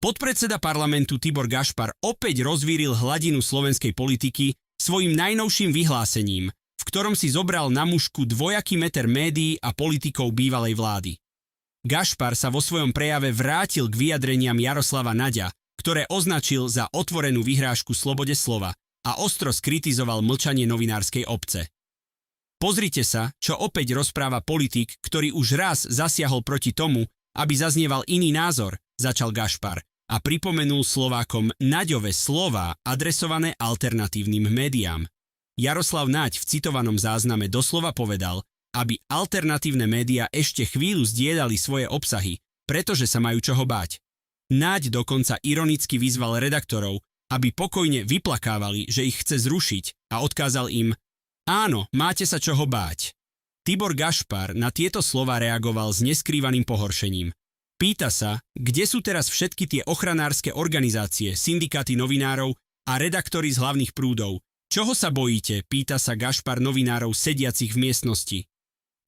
Podpredseda parlamentu Tibor Gašpar opäť rozvíril hladinu slovenskej politiky svojím najnovším vyhlásením, v ktorom si zobral na mušku dvojaký meter médií a politikov bývalej vlády. Gašpar sa vo svojom prejave vrátil k vyjadreniam Jaroslava Naďa, ktoré označil za otvorenú vyhrážku slobode slova a ostro skritizoval mlčanie novinárskej obce. Pozrite sa, čo opäť rozpráva politik, ktorý už raz zasiahol proti tomu, aby zaznieval iný názor, začal Gašpar a pripomenul Slovákom Naďove slová adresované alternatívnym médiám. Jaroslav Naď v citovanom zázname doslova povedal, aby alternatívne médiá ešte chvíľu zdieľali svoje obsahy, pretože sa majú čoho báť. Naď dokonca ironicky vyzval redaktorov, aby pokojne vyplakávali, že ich chce zrušiť a odkázal im: áno, máte sa čoho báť. Tibor Gašpar na tieto slova reagoval s neskrývaným pohoršením. Pýta sa, kde sú teraz všetky tie ochranárske organizácie, syndikáty novinárov a redaktori z hlavných prúdov. Čoho sa bojíte? Pýta sa Gašpar novinárov sediacich v miestnosti.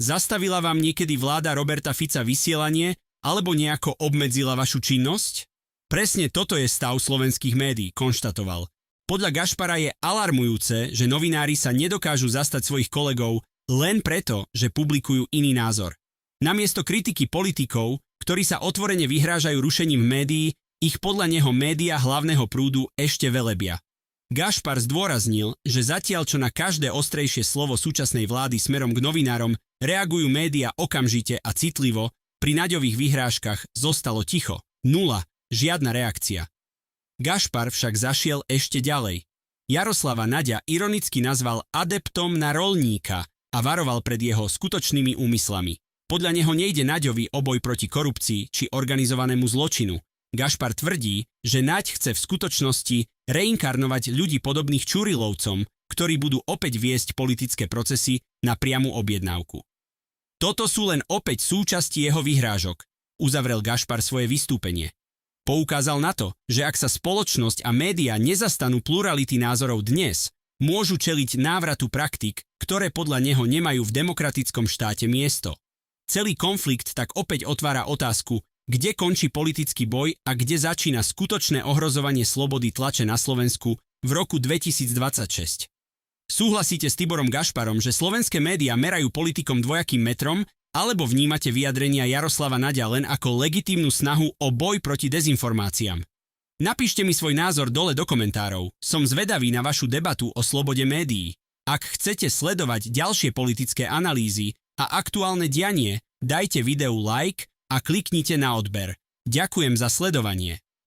Zastavila vám niekedy vláda Roberta Fica vysielanie alebo nejako obmedzila vašu činnosť? Presne toto je stav slovenských médií, konštatoval. Podľa Gašpara je alarmujúce, že novinári sa nedokážu zastať svojich kolegov len preto, že publikujú iný názor. Namiesto kritiky politikov, ktorí sa otvorene vyhrážajú rušením médií, ich podľa neho médiá hlavného prúdu ešte velebia. Gašpar zdôraznil, že zatiaľ čo na každé ostrejšie slovo súčasnej vlády smerom k novinárom reagujú médiá okamžite a citlivo, pri Naďových vyhrážkach zostalo ticho. Nula, žiadna reakcia. Gašpar však zašiel ešte ďalej. Jaroslava Naďa ironicky nazval adeptom na roľníka a varoval pred jeho skutočnými úmyslami. Podľa neho nejde Naďovi o boj proti korupcii či organizovanému zločinu. Gašpar tvrdí, že Naď chce v skutočnosti reinkarnovať ľudí podobných Čurilovcom, ktorí budú opäť viesť politické procesy na priamu objednávku. Toto sú len opäť súčasti jeho vyhrážok, uzavrel Gašpar svoje vystúpenie. Poukázal na to, že ak sa spoločnosť a médiá nezastanú plurality názorov dnes, môžu čeliť návratu praktik, ktoré podľa neho nemajú v demokratickom štáte miesto. Celý konflikt tak opäť otvára otázku, kde končí politický boj a kde začína skutočné ohrozovanie slobody tlače na Slovensku v roku 2026. Súhlasíte s Tiborom Gašparom, že slovenské médiá merajú politikom dvojakým metrom, alebo vnímate vyjadrenia Jaroslava Naďa len ako legitímnu snahu o boj proti dezinformáciám? Napíšte mi svoj názor dole do komentárov. Som zvedavý na vašu debatu o slobode médií. Ak chcete sledovať ďalšie politické analýzy a aktuálne dianie, dajte videu like a kliknite na odber. Ďakujem za sledovanie.